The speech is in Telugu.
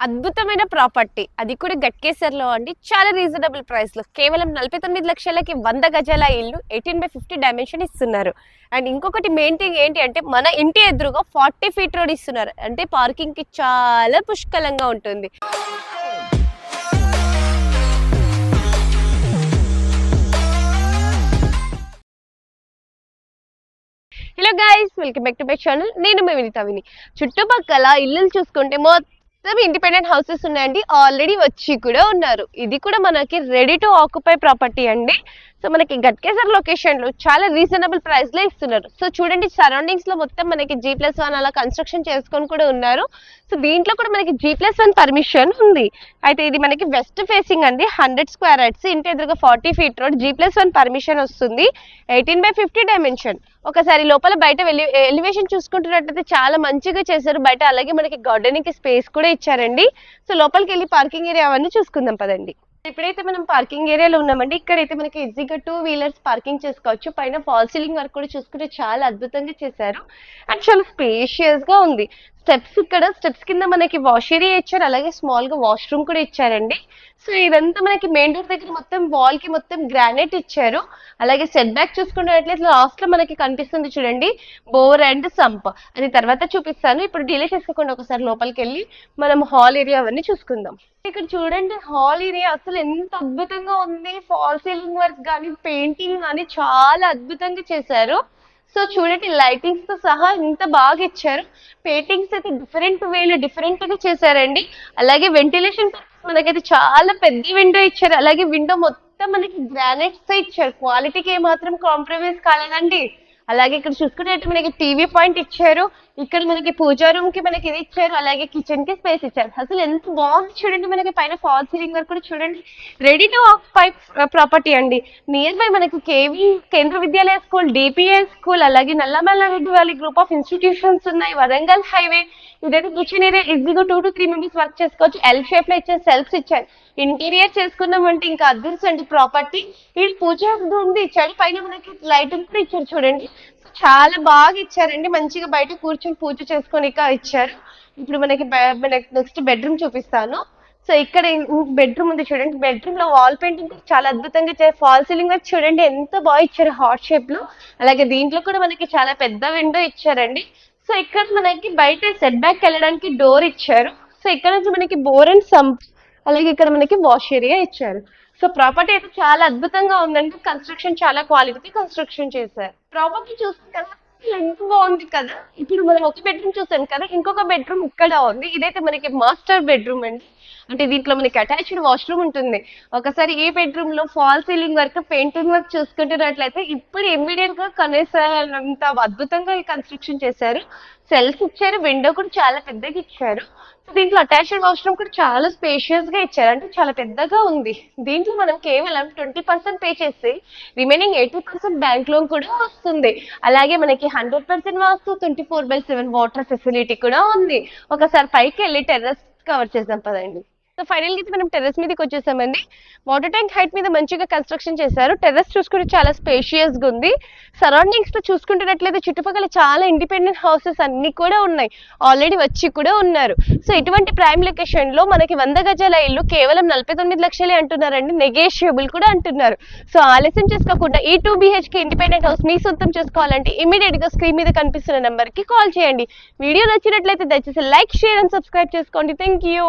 అద్భుతమైన ప్రాపర్టీ, అది కూడా గట్కేసర్లో అండి. చాలా రీజనబుల్ ప్రైస్ లో కేవలం 49 లక్షలకి 100 గజాల ఇల్లు 18/50 డైమెన్షన్ ఇస్తున్నారు. అండ్ ఇంకొకటి మెయిన్ థింగ్ ఏంటి అంటే మన ఇంటి ఎదురుగా 40 ఫీట్ రోడ్ ఇస్తున్నారు. అంటే పార్కింగ్ కి చాలా పుష్కలంగా ఉంటుంది. Hello guys, welcome back to my channel. నేను మీ వినితావిని. చుట్టుపక్కల ఇల్లులు చూసుకుంటే మొత్తం ఇండిపెండెంట్ హౌసెస్ ఉన్నాయండి. ఆల్రెడీ వచ్చి కూడా ఉన్నారు. ఇది కూడా మనకి రెడీ టు ఆక్యుపై ప్రాపర్టీ అండి. సో మనకి గట్కేసర్ లొకేషన్ లో చాలా రీజనబుల్ ప్రైస్ లో ఇస్తున్నారు. సో చూడండి, సరౌండింగ్స్ లో మొత్తం మనకి G+1 అలా కన్స్ట్రక్షన్ చేసుకొని కూడా ఉన్నారు. సో దీంట్లో కూడా మనకి G+1 పర్మిషన్ ఉంది. అయితే ఇది మనకి వెస్ట్ ఫేసింగ్ అండి. 100 స్క్వేర్ యార్డ్స్, ఇంటి ఎదురుగా 40 ఫీట్ రోడ్, G+1 పర్మిషన్ వస్తుంది. 18/50 డైమెన్షన్. ఒకసారి లోపల బయట ఎలివేషన్ చూసుకుంటున్నట్లయితే చాలా మంచిగా చేశారు బయట. అలాగే మనకి గార్డెనింగ్ కి స్పేస్ కూడా ఇచ్చారండి. సో లోపలికి వెళ్ళి పార్కింగ్ ఏరియా అవన్నీ చూసుకుందాం పదండి. ఇప్పుడైతే మనం పార్కింగ్ ఏరియాలో ఉన్నామండి. ఇక్కడైతే మనకి ఈజీగా 2 వీలర్స్ పార్కింగ్ చేసుకోవచ్చు. పైన ఫాల్ సీలింగ్ వర్క్ కూడా చూసుకుంటే చాలా అద్భుతంగా చేశారు. అండ్ చాలా స్పేషియస్ గా ఉంది. స్టెప్స్, ఇక్కడ స్టెప్స్ కింద మనకి వాష్ ఏరియా ఇచ్చారు. అలాగే స్మాల్ గా వాష్రూమ్ కూడా ఇచ్చారండి. సో ఇదంతా మనకి మెయిన్ డోర్ దగ్గర మొత్తం వాల్ కి మొత్తం గ్రానైట్ ఇచ్చారు. అలాగే సెట్ బ్యాక్ చూసుకున్నట్లయితే లాస్ట్ లో మనకి కనిపిస్తుంది చూడండి, బోర్ అండ్ సంప్. అది తర్వాత చూపిస్తాను. ఇప్పుడు డిలే చేసుకోకుండా ఒకసారి లోపలికి వెళ్ళి మనం హాల్ ఏరియా అవన్నీ చూసుకుందాం. ఇక్కడ చూడండి, హాల్ ఏరియా అసలు ఎంత అద్భుతంగా ఉంది. ఫాల్ సీలింగ్ వర్క్ కానీ పెయింటింగ్ కానీ చాలా అద్భుతంగా చేశారు. సో చూడండి, లైటింగ్స్ తో సహా ఎంత బాగా ఇచ్చారు. పెయింటింగ్స్ అయితే డిఫరెంట్ వేలో డిఫరెంట్ గా చేశారండి. అలాగే వెంటిలేషన్ మనకైతే చాలా పెద్ద విండో ఇచ్చారు. అలాగే విండో మొత్తం మనకి గ్రానైట్స్ తో ఇచ్చారు. క్వాలిటీకి ఏమాత్రం కాంప్రమైజ్ కాలేదండి. అలాగే ఇక్కడ చూసుకున్నట్టు మనకి టీవీ పాయింట్ ఇచ్చారు. ఇక్కడ మనకి పూజా రూమ్ కి మనకి ఇది ఇచ్చారు. అలాగే కిచెన్ కి స్పేస్ ఇచ్చారు. అసలు ఎంత బాగుంది చూడండి. మనకి పైన ఫాల్ సీలింగ్ వర్క్ కూడా చూడండి. రెడీ టు ఆక్యుపై ప్రాపర్టీ అండి. నియర్ బై మనకి KV Kendra Vidyalaya school, DPS school, అలాగే Nallamalla Reddy valley group of institutions ఉన్నాయి. వరంగల్ హైవే. ఇదైతే కిచెన్ ఏరియా ఈజీగా 2 to 3 మెంబర్స్ వర్క్ చేసుకోవచ్చు. ఎల్ షేప్ లో ఇచ్చారు, సెల్ఫ్స్ ఇచ్చారు. ఇంటీరియర్ చేసుకున్నామంటే ఇంకా అదృష్టం ప్రాపర్టీ. ఇది పూజ ఉంది ఇచ్చాడు. పైన మనకి లైటింగ్ కూడా ఇచ్చారు చూడండి. చాలా బాగా ఇచ్చారండి. మంచిగా బయట కూర్చొని పూజ చేసుకొని ఇచ్చారు. ఇప్పుడు మనకి నెక్స్ట్ బెడ్రూమ్ చూపిస్తాను. సో ఇక్కడ బెడ్రూమ్ ఉంది చూడండి. బెడ్రూమ్ లో వాల్ పెయింటింగ్ చాలా అద్భుతంగా ఇచ్చారు. ఫాల్ సీలింగ్ వర్క్ చూడండి ఎంత బాగా ఇచ్చారు, హార్ట్ షేప్ లో. అలాగే దీంట్లో కూడా మనకి చాలా పెద్ద విండో ఇచ్చారండి. సో ఇక్కడ మనకి బయట సెట్ బ్యాక్ వెళ్ళడానికి డోర్ ఇచ్చారు. సో ఇక్కడ నుంచి మనకి బోర్ అండ్ సంప్, అలాగే ఇక్కడ మనకి వాష్ ఏరియా ఇచ్చారు. సో ప్రాపర్టీ అయితే చాలా అద్భుతంగా ఉందండి. కన్స్ట్రక్షన్ చాలా క్వాలిటీ కన్స్ట్రక్షన్ చేశారు. ప్రాపర్టీ చూస్తే కదా ఎంత బాగుంది కదా. ఇప్పుడు మనం ఒక బెడ్రూమ్ చూసాం కదా, ఇంకొక బెడ్రూమ్ ఇక్కడ ఉంది. ఇదైతే మనకి మాస్టర్ బెడ్రూమ్ అండి. అంటే దీంట్లో మనకి అటాచ్డ్ వాష్రూమ్ ఉంటుంది. ఒకసారి ఈ బెడ్రూమ్ లో fall ceiling work, painting work చూసుకుంటున్నట్లయితే ఇప్పుడు ఇమ్మీడియట్ గా కనేసేంత అద్భుతంగా ఈ కన్స్ట్రక్షన్ చేశారు. సెల్స్ ఇచ్చారు, విండో కూడా చాలా పెద్దగా ఇచ్చారు. దీంట్లో అటాచ్డ్ వాష్రూమ్ కూడా చాలా స్పేషియస్ గా ఇచ్చారు. అంటే చాలా పెద్దగా ఉంది. దీంట్లో మనం కేవలం 20% పే చేస్తే రిమైనింగ్ 80% బ్యాంక్ లోన్ కూడా వస్తుంది. అలాగే మనకి 100% వాస్తు, 24/7 వాటర్ ఫెసిలిటీ కూడా ఉంది. ఒకసారి పైకి వెళ్ళి టెర్రస్ కవర్ చేద్దాం పదండి. సో ఫైనల్ గా మనం టెర్రస్ మీదకి వచ్చేసామండి. వాటర్ ట్యాంక్ హైట్ మీద మంచిగా కన్స్ట్రక్షన్ చేశారు. టెర్రస్ చూసుకుంటే చాలా స్పేషియస్ గా ఉంది. సరౌండింగ్స్ లో చూసుకుంటున్నట్లయితే చుట్టుపక్కల చాలా ఇండిపెండెంట్ హౌసెస్ అన్ని కూడా ఉన్నాయి. ఆల్రెడీ వచ్చి కూడా ఉన్నారు. సో ఇటువంటి ప్రైమ్ లొకేషన్ లో మనకి 100 గజాల ఇల్లు కేవలం 49 లక్షలే అంటున్నారండి. నెగోషియబుల్ కూడా అంటున్నారు. సో ఆలస్యం చేసుకోకుండా ఈ 2 BHK ఇండిపెండెంట్ హౌస్ మీ సొంతం చేసుకోవాలంటే ఇమీడియట్ గా స్క్రీన్ మీద కనిపిస్తున్న నెంబర్ కి కాల్ చేయండి. వీడియో నచ్చినట్లయితే దయచేసి లైక్, షేర్ అండ్ సబ్స్క్రైబ్ చేసుకోండి. Thank you.